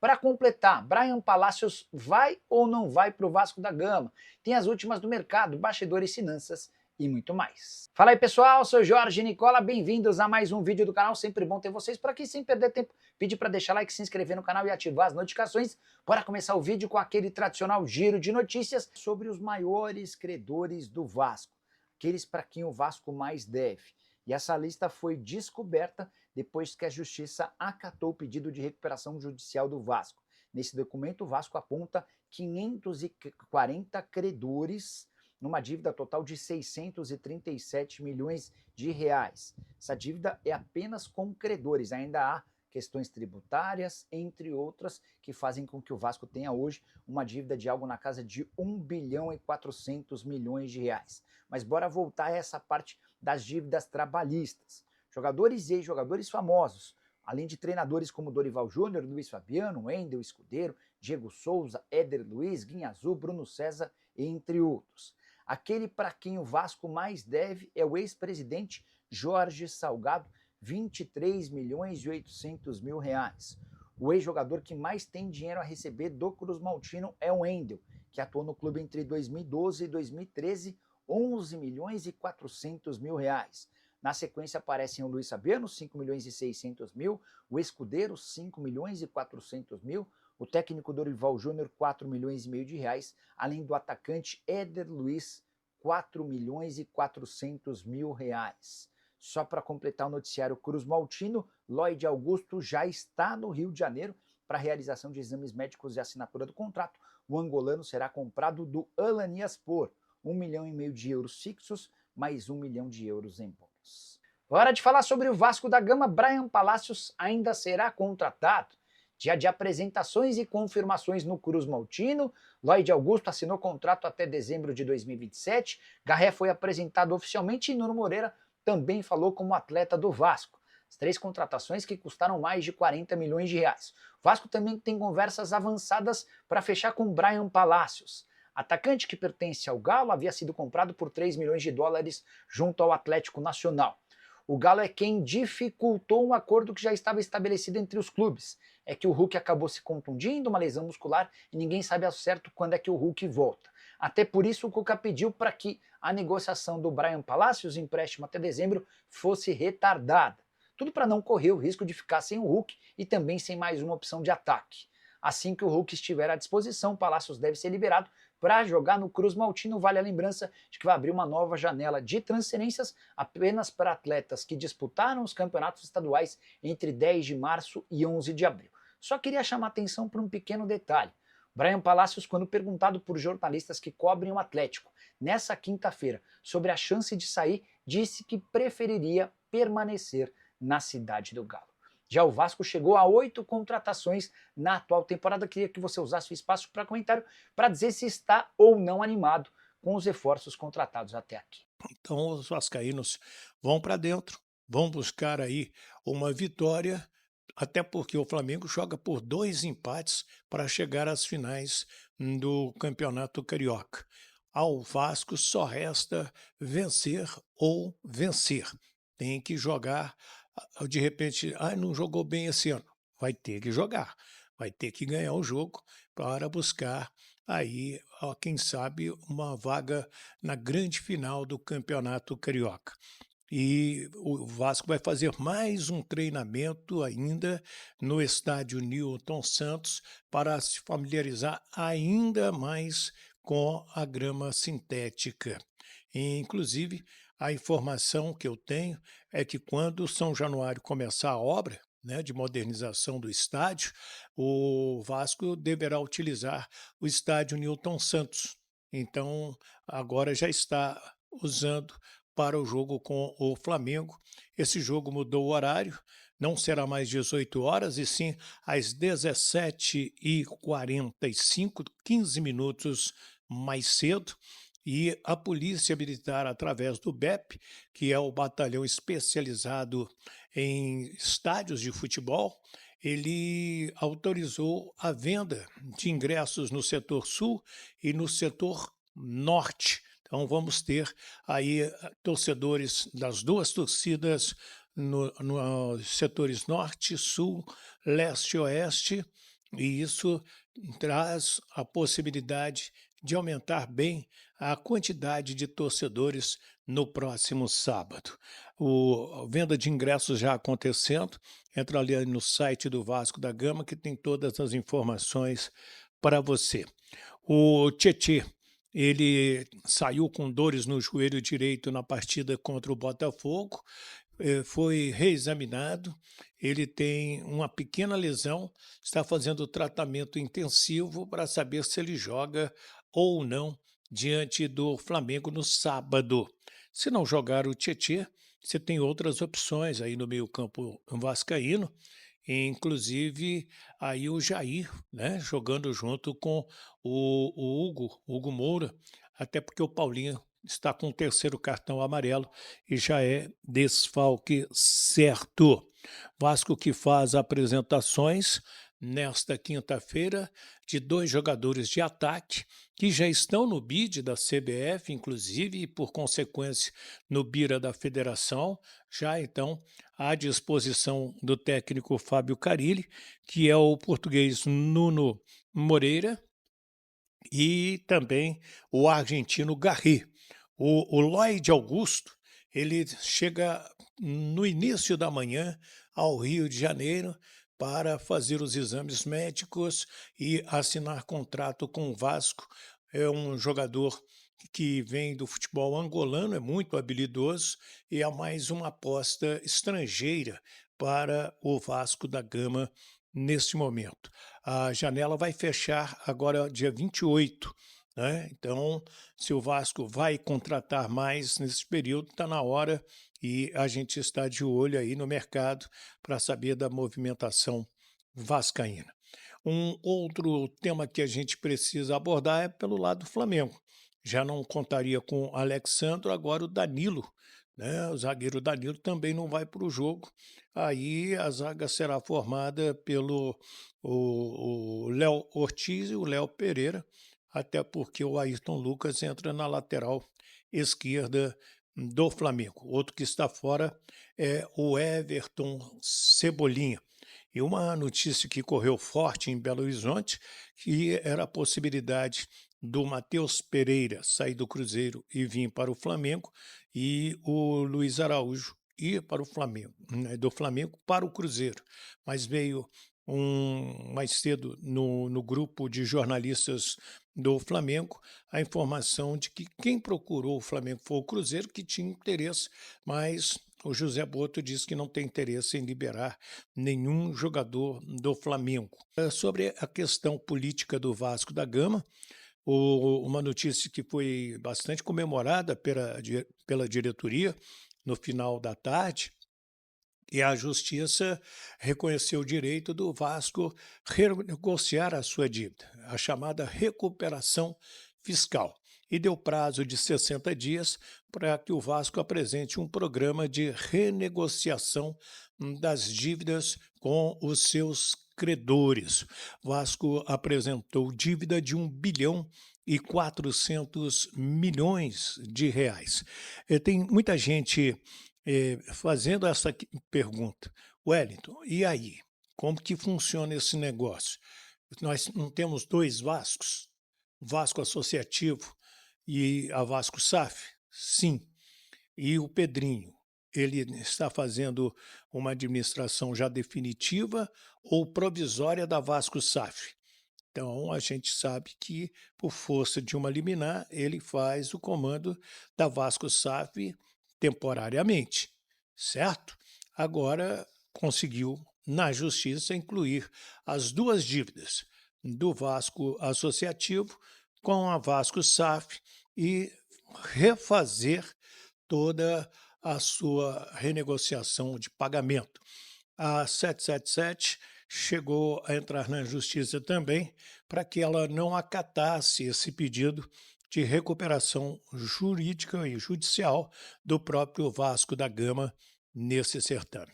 Para completar, Brian Palacios vai ou não vai para o Vasco da Gama? Tem as últimas do mercado, bastidores, finanças e muito mais. Fala aí pessoal, sou Jorge Nicola, bem-vindos a mais um vídeo do canal, sempre bom ter vocês por aqui, sem perder tempo, pedir para deixar like, se inscrever no canal e ativar as notificações. Bora começar o vídeo com aquele tradicional giro de notícias sobre os maiores credores do Vasco, aqueles para quem o Vasco mais deve. E essa lista foi descoberta depois que a Justiça acatou o pedido de recuperação judicial do Vasco. Nesse documento, o Vasco aponta 540 credores numa dívida total de 637 milhões de reais. Essa dívida é apenas com credores, ainda há questões tributárias, entre outras, que fazem com que o Vasco tenha hoje uma dívida de algo na casa de 1 bilhão e 400 milhões de reais. Mas bora voltar a essa parte das dívidas trabalhistas. Jogadores e ex-jogadores famosos, além de treinadores como Dorival Júnior, Luiz Fabiano, Wendel Escudeiro, Diego Souza, Éder Luiz, Guinha Azul, Bruno César, entre outros. Aquele para quem o Vasco mais deve é o ex-presidente Jorge Salgado, 23 milhões e 800 mil reais. O ex-jogador que mais tem dinheiro a receber do Cruz Maltino é o Wendel, que atuou no clube entre 2012 e 2013, 11 milhões e 400 mil reais. Na sequência aparecem o Luiz Fabiano, 5 milhões e 600 mil, o Escudeiro, 5 milhões e 400 mil, o técnico Dorival Júnior, 4 milhões e meio de reais, além do atacante Éder Luiz, 4 milhões e 400 mil reais. Só para completar o noticiário Cruz Maltino, Lloyd Augusto já está no Rio de Janeiro para a realização de exames médicos e assinatura do contrato. O angolano será comprado do Alanyaspor, 1 milhão e meio de euros fixos, mais 1 milhão de euros em bônus. Hora de falar sobre o Vasco da Gama. Brian Palacios ainda será contratado. Dia de apresentações e confirmações no Cruz Maltino. Lloyd Augusto assinou contrato até dezembro de 2027. Garré foi apresentado oficialmente e Nuno Moreira também falou como atleta do Vasco. As 3 contratações que custaram mais de 40 milhões de reais. O Vasco também tem conversas avançadas para fechar com Brian Palacios. Atacante que pertence ao Galo, havia sido comprado por 3 milhões de dólares junto ao Atlético Nacional. O Galo é quem dificultou um acordo que já estava estabelecido entre os clubes. É que o Hulk acabou se contundindo, uma lesão muscular, e ninguém sabe ao certo quando é que o Hulk volta. Até por isso o Cuca pediu para que a negociação do Brian Palacios, empréstimo até dezembro, fosse retardada. Tudo para não correr o risco de ficar sem o Hulk e também sem mais uma opção de ataque. Assim que o Hulk estiver à disposição, Palacios deve ser liberado para jogar no Cruz Maltino. Vale a lembrança de que vai abrir uma nova janela de transferências apenas para atletas que disputaram os campeonatos estaduais entre 10 de março e 11 de abril. Só queria chamar atenção para um pequeno detalhe. Brian Palacios, quando perguntado por jornalistas que cobrem o Atlético nessa quinta-feira sobre a chance de sair, disse que preferiria permanecer na cidade do Galo. Já o Vasco chegou a 8 contratações na atual temporada. Queria que você usasse o espaço para comentário para dizer se está ou não animado com os reforços contratados até aqui. Então os vascaínos vão para dentro, vão buscar aí uma vitória, até porque o Flamengo joga por 2 empates para chegar às finais do Campeonato Carioca. Ao Vasco só resta vencer ou vencer. Tem que jogar, de repente, não jogou bem esse ano. Vai ter que jogar, vai ter que ganhar o jogo para buscar aí, ó, quem sabe, uma vaga na grande final do Campeonato Carioca. E o Vasco vai fazer mais um treinamento ainda no estádio Newton Santos para se familiarizar ainda mais com a grama sintética. E, inclusive, a informação que eu tenho é que quando São Januário começar a obra, né, de modernização do estádio, o Vasco deverá utilizar o estádio Newton Santos. Então, agora já está usando para o jogo com o Flamengo. Esse jogo mudou o horário, não será mais 18 horas, e sim às 17h45, 15 minutos mais cedo. E a Polícia Militar, através do BEP, que é o Batalhão Especializado em Estádios de Futebol, ele autorizou a venda de ingressos no setor sul e no setor norte. Então vamos ter aí torcedores das 2 torcidas nos setores norte, sul, leste e oeste, e isso traz a possibilidade de aumentar bem a quantidade de torcedores no próximo sábado. A venda de ingressos já acontecendo, entra ali no site do Vasco da Gama que tem todas as informações para você. O Tietê, ele saiu com dores no joelho direito na partida contra o Botafogo, foi reexaminado, ele tem uma pequena lesão, está fazendo tratamento intensivo para saber se ele joga ou não diante do Flamengo no sábado. Se não jogar o Tietê, você tem outras opções aí no meio-campo vascaíno, inclusive aí o Jair, né, jogando junto com o Hugo Moura, até porque o Paulinho está com o terceiro cartão amarelo e já é desfalque certo. Vasco que faz apresentações nesta quinta-feira de 2 jogadores de ataque que já estão no bid da CBF, inclusive, e por consequência no bira da federação, já então à disposição do técnico Fábio Carille, que é o português Nuno Moreira e também o argentino Garri. O Lloyd Augusto, ele chega no início da manhã ao Rio de Janeiro para fazer os exames médicos e assinar contrato com o Vasco. É um jogador que vem do futebol angolano, é muito habilidoso e é mais uma aposta estrangeira para o Vasco da Gama neste momento. A janela vai fechar agora dia 28, né? Então, se o Vasco vai contratar mais nesse período, está na hora e a gente está de olho aí no mercado para saber da movimentação vascaína. Um outro tema que a gente precisa abordar é pelo lado do Flamengo. Já não contaria com o Alexandro, agora o Danilo, né? O zagueiro Danilo também não vai para o jogo. Aí a zaga será formada pelo o Léo Ortiz e o Léo Pereira, até porque o Ayrton Lucas entra na lateral esquerda do Flamengo. Outro que está fora é o Everton Cebolinha. E uma notícia que correu forte em Belo Horizonte, que era a possibilidade do Matheus Pereira sair do Cruzeiro e vir para o Flamengo, e o Luiz Araújo ir para o Flamengo, né, do Flamengo para o Cruzeiro. Mas veio mais cedo no grupo de jornalistas do Flamengo a informação de que quem procurou o Flamengo foi o Cruzeiro, que tinha interesse, mas o José Boto disse que não tem interesse em liberar nenhum jogador do Flamengo. Sobre a questão política do Vasco da Gama, uma notícia que foi bastante comemorada pela diretoria no final da tarde, e a Justiça reconheceu o direito do Vasco renegociar a sua dívida, a chamada recuperação fiscal, e deu prazo de 60 dias para que o Vasco apresente um programa de renegociação das dívidas com os seus credores. Vasco apresentou dívida de 1,4 bilhão. Tem muita gente fazendo essa pergunta. Wellington, e aí? Como que funciona esse negócio? Nós não temos 2 Vascos? Vasco Associativo e a Vasco SAF? Sim. E o Pedrinho, ele está fazendo uma administração já definitiva ou provisória da Vasco SAF? Então, a gente sabe que, por força de uma liminar, ele faz o comando da Vasco SAF temporariamente, certo? Agora conseguiu, na Justiça, incluir as 2 dívidas do Vasco Associativo com a Vasco SAF e refazer toda a sua renegociação de pagamento. A 777 chegou a entrar na Justiça também para que ela não acatasse esse pedido de recuperação jurídica e judicial do próprio Vasco da Gama nesse certame.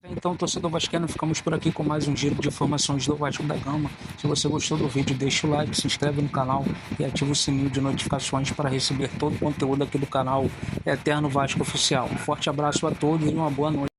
Então, torcedor vascaíno, ficamos por aqui com mais um giro de informações do Vasco da Gama. Se você gostou do vídeo, deixa o like, se inscreve no canal e ativa o sininho de notificações para receber todo o conteúdo aqui do canal Eterno Vasco Oficial. Um forte abraço a todos e uma boa noite.